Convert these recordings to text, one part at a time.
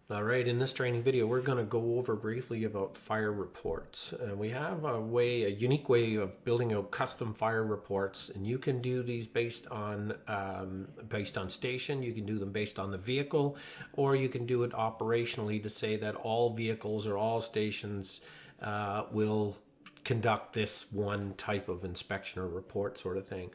All right, in this training video, we're going to go over briefly about fire reports. We have a unique way of building out custom fire reports, and you can do these based on station. You can do them based on the vehicle, or you can do it operationally to say that all vehicles or all stations will conduct this one type of inspection or report sort of thing.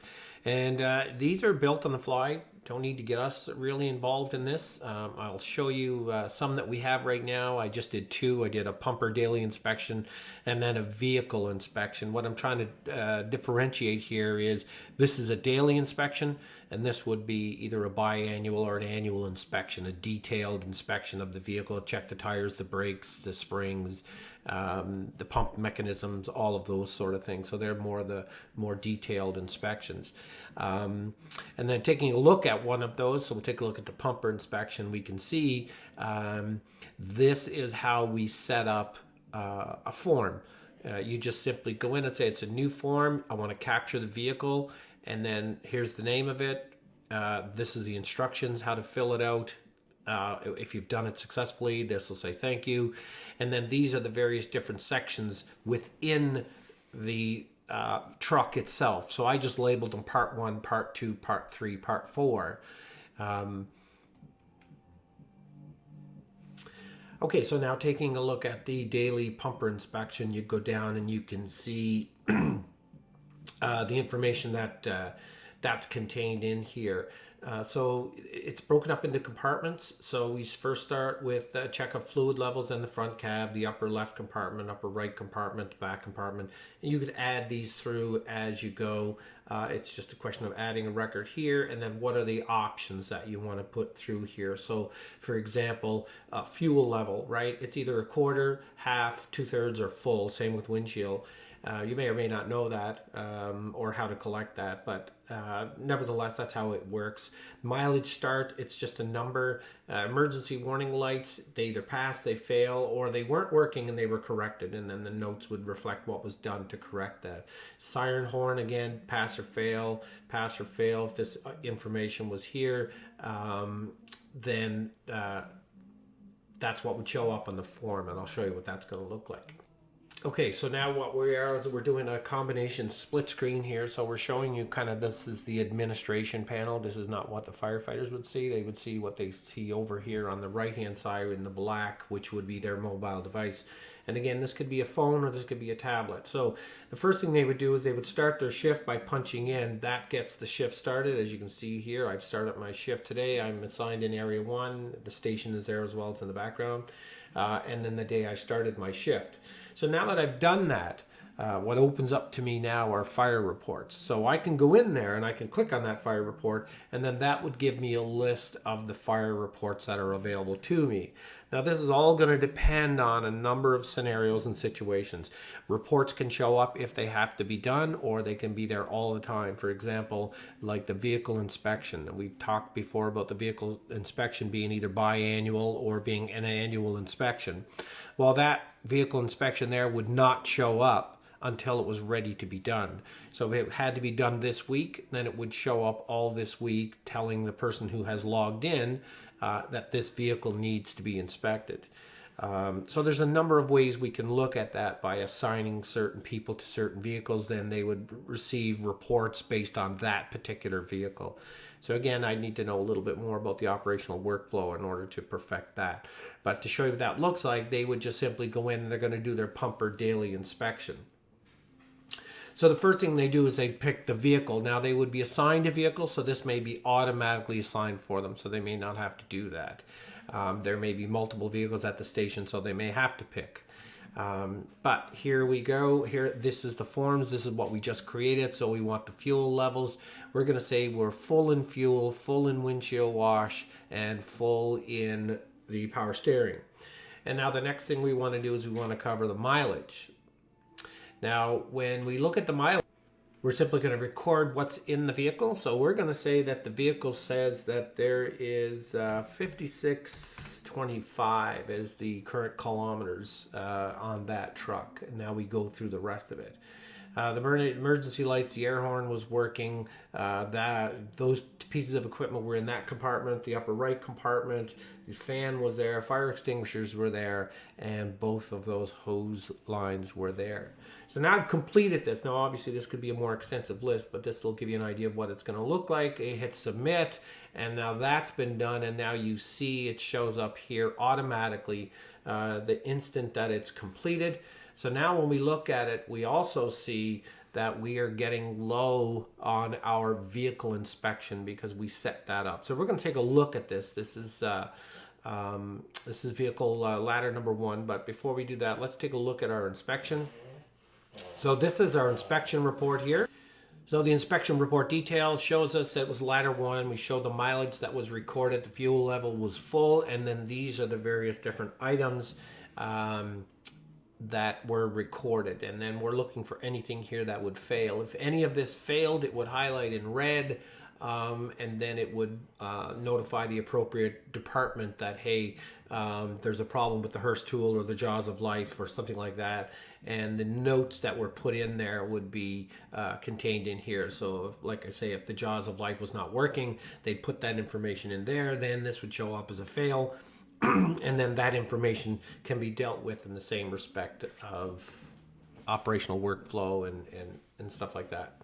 And these are built on the fly. Don't need to get us really involved in this. I'll show you some that we have right now. I just did two. I did a pumper daily inspection and then a vehicle inspection. What I'm trying to differentiate here is this is a daily inspection, and this would be either a biannual or an annual inspection, a detailed inspection of the vehicle, check the tires, the brakes, the springs, the pump mechanisms, all of those sort of things. So they're the more detailed inspections. And then taking a look at one of those, so we'll take a look at the pumper inspection, we can see this is how we set up a form. You just simply go in and say it's a new form. I want to capture the vehicle, and then here's the name of it. This is the instructions, how to fill it out. If you've done it successfully, this will say thank you. And then these are the various different sections within the truck itself. So I just labeled them part 1, part 2, part 3, part 4. Okay, so now taking a look at the daily pumper inspection, you go down and you can see the information that's contained in here. So it's broken up into compartments. So we first start with a check of fluid levels in the front cab, the upper left compartment, upper right compartment, back compartment. And you could add these through as you go. It's just a question of adding a record here, and then what are the options that you want to put through here. So for example, fuel level, right? It's either a quarter, half, 2/3, or full. Same with windshield. You may or may not know that or how to collect that, but nevertheless, that's how it works. Mileage start, it's just a number. Emergency warning lights, they either pass, they fail, or they weren't working and they were corrected, and then the notes would reflect what was done to correct that. Siren horn, again, pass or fail. Pass or fail, if this information was here, then that's what would show up on the form, and I'll show you what that's going to look like. Okay, so now what we are is we're doing a combination split screen here. So we're showing you kind of, this is the administration panel. This is not what the firefighters would see. They would see what they see over here on the right-hand side in the black, which would be their mobile device. And again, this could be a phone or this could be a tablet. So the first thing they would do is they would start their shift by punching in. That gets the shift started. As you can see here, I've started my shift today. I'm assigned in area 1. The station is there as well. It's in the background. And then the day I started my shift. So now that I've done that, what opens up to me now are fire reports. So I can go in there and I can click on that fire report, and then that would give me a list of the fire reports that are available to me. Now this is all going to depend on a number of scenarios and situations. Reports can show up if they have to be done, or they can be there all the time. For example, like the vehicle inspection. We've talked before about the vehicle inspection being either biannual or being an annual inspection. Well, that vehicle inspection there would not show up until it was ready to be done. So if it had to be done this week, then it would show up all this week telling the person who has logged in that this vehicle needs to be inspected. So there's a number of ways we can look at that by assigning certain people to certain vehicles. Then they would receive reports based on that particular vehicle. So again, I need to know a little bit more about the operational workflow in order to perfect that. But to show you what that looks like, they would just simply go in and they're going to do their pumper daily inspection. So the first thing they do is they pick the vehicle. Now they would be assigned a vehicle, so this may be automatically assigned for them, so they may not have to do that. There may be multiple vehicles at the station, so they may have to pick. But here we go. Here, this is the forms. This is what we just created. So we want the fuel levels. We're going to say we're full in fuel, full in windshield wash, and full in the power steering. And now the next thing we want to do is we want to cover the mileage. Now, when we look at the mileage, we're simply going to record what's in the vehicle. So we're going to say that the vehicle says that there is 5625 is the current kilometers on that truck. And now we go through the rest of it. The emergency lights, the air horn was working. Those pieces of equipment were in that compartment, the upper right compartment. The fan was there, fire extinguishers were there, and both of those hose lines were there. So now I've completed this. Now obviously this could be a more extensive list, but this will give you an idea of what it's going to look like. I hit submit, and now that's been done, and now you see it shows up here automatically the instant that it's completed. So now when we look at it, we also see that we are getting low on our vehicle inspection because we set that up. So we're going to take a look at this. This is vehicle ladder number 1. But before we do that, let's take a look at our inspection. So this is our inspection report here. So the inspection report details shows us that it was ladder 1. We show the mileage that was recorded. The fuel level was full. And then these are the various different items that were recorded, and then we're looking for anything here that would fail. If any of this failed, it would highlight in red, and then it would notify the appropriate department that, hey, there's a problem with the Hurst tool or the Jaws of Life or something like that, and the notes that were put in there would be contained in here. So if, like I say, if the Jaws of Life was not working, they'd put that information in there, then this would show up as a fail. And then that information can be dealt with in the same respect of operational workflow and stuff like that.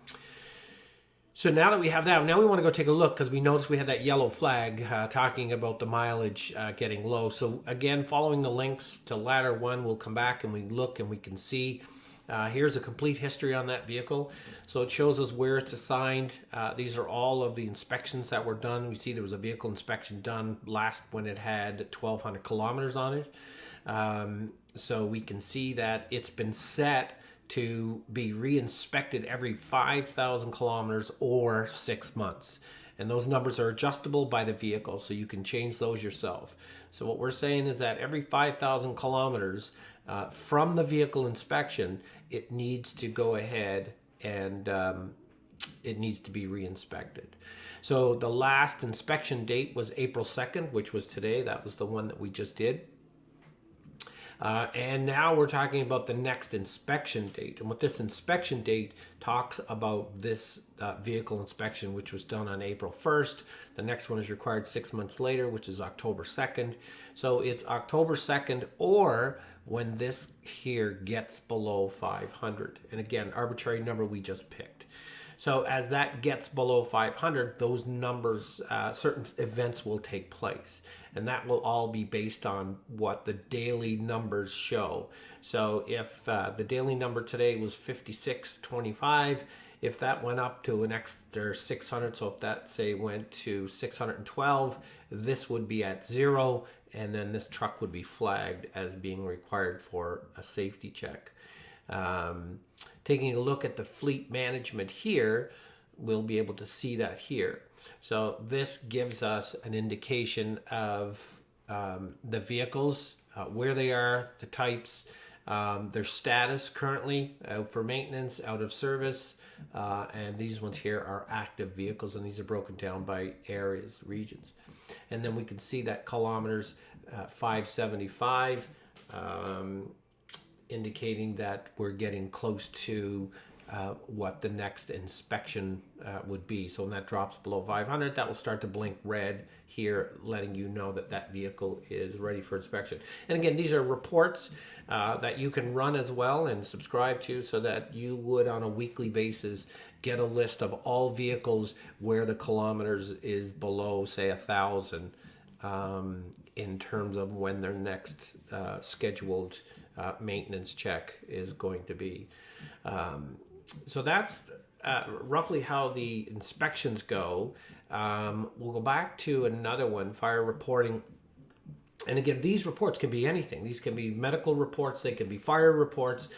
So now that we have that, now we want to go take a look because we noticed we had that yellow flag talking about the mileage getting low. So again, following the links to ladder 1, we'll come back and we look and we can see here's a complete history on that vehicle. So it shows us where it's assigned. These are all of the inspections that were done. We see there was a vehicle inspection done last when it had 1,200 kilometers on it. So we can see that it's been set to be re-inspected every 5,000 kilometers or 6 months. And those numbers are adjustable by the vehicle, so you can change those yourself. So what we're saying is that every 5,000 kilometers from the vehicle inspection, it needs to go ahead and it needs to be re-inspected. So the last inspection date was April 2nd, which was today. That was the one that we just did. And now we're talking about the next inspection date. And what this inspection date talks about this vehicle inspection, which was done on April 1st. The next one is required 6 months later, which is October 2nd. So it's October 2nd or when this here gets below 500. And again, arbitrary number we just picked. So as that gets below 500, those numbers, certain events will take place. And that will all be based on what the daily numbers show. So if the daily number today was 5625, if that went up to an extra 600, so if that, say, went to 612, this would be at 0, and then this truck would be flagged as being required for a safety check. Taking a look at the fleet management here, we'll be able to see that here. So this gives us an indication of the vehicles, where they are, the types, their status currently, out for maintenance, out of service, and these ones here are active vehicles, and these are broken down by areas, regions. And then we can see that kilometers, 575, indicating that we're getting close to what the next inspection would be. So when that drops below 500, that will start to blink red here, letting you know that that vehicle is ready for inspection. And again, these are reports that you can run as well and subscribe to, so that you would on a weekly basis get a list of all vehicles where the kilometers is below, say, 1,000 in terms of when their next scheduled maintenance check is going to be. So that's roughly how the inspections go. We'll go back to another one, fire reporting. And again, these reports can be anything. These can be medical reports. They can be fire reports.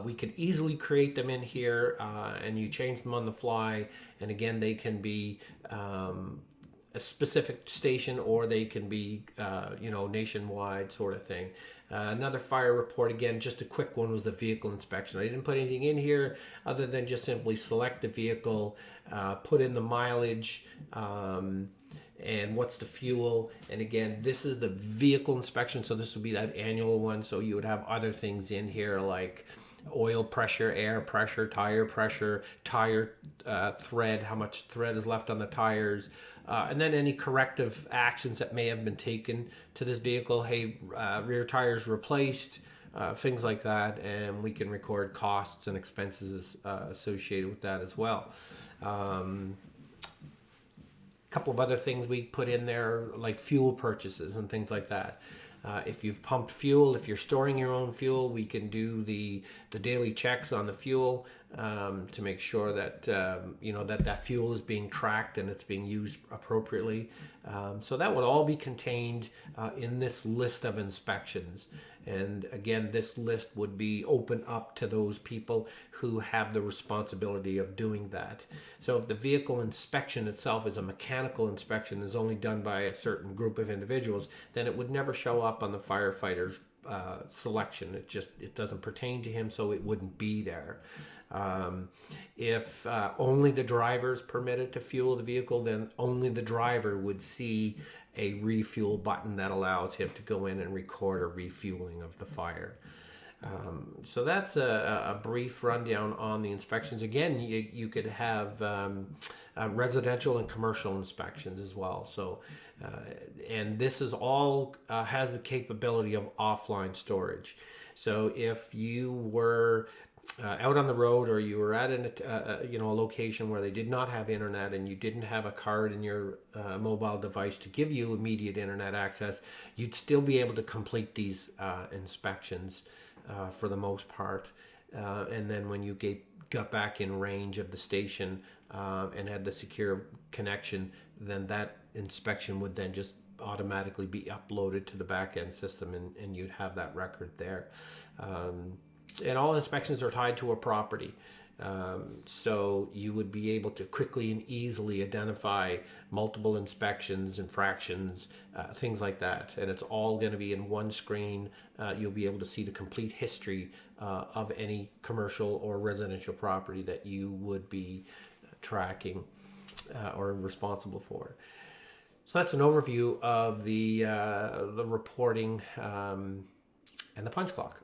We could easily create them in here, and you change them on the fly. And again, they can be a specific station, or they can be, nationwide sort of thing. Another fire report, again, just a quick one, was the vehicle inspection. I didn't put anything in here other than just simply select the vehicle, put in the mileage, and what's the fuel. And again, this is the vehicle inspection, so this would be that annual one. So you would have other things in here like oil pressure, air pressure, tire thread, how much thread is left on the tires, and then any corrective actions that may have been taken to this vehicle. Hey, rear tires replaced, things like that, and we can record costs and expenses associated with that as well. Couple of other things we put in there, like fuel purchases and things like that. If you've pumped fuel, if you're storing your own fuel, we can do the daily checks on the fuel to make sure that that fuel is being tracked and it's being used appropriately. So that would all be contained in this list of inspections. And again, this list would be open up to those people who have the responsibility of doing that. So if the vehicle inspection itself is a mechanical inspection, is only done by a certain group of individuals, then it would never show up on the firefighter's selection. It doesn't pertain to him, so it wouldn't be there. If only the driver is permitted to fuel the vehicle, then only the driver would see a refuel button that allows him to go in and record a refueling of the fire. So that's a brief rundown on the inspections. Again, you could have residential and commercial inspections as well. So, and this is all has the capability of offline storage. So if you were out on the road, or you were at a location where they did not have internet, and you didn't have a card in your mobile device to give you immediate internet access, you'd still be able to complete these inspections for the most part. And then when you got back in range of the station and had the secure connection, then that inspection would then just automatically be uploaded to the back end system, and you'd have that record there. And all inspections are tied to a property. So you would be able to quickly and easily identify multiple inspections, infractions, things like that. And it's all going to be in one screen. You'll be able to see the complete history of any commercial or residential property that you would be tracking or responsible for. So that's an overview of the reporting and the punch clock.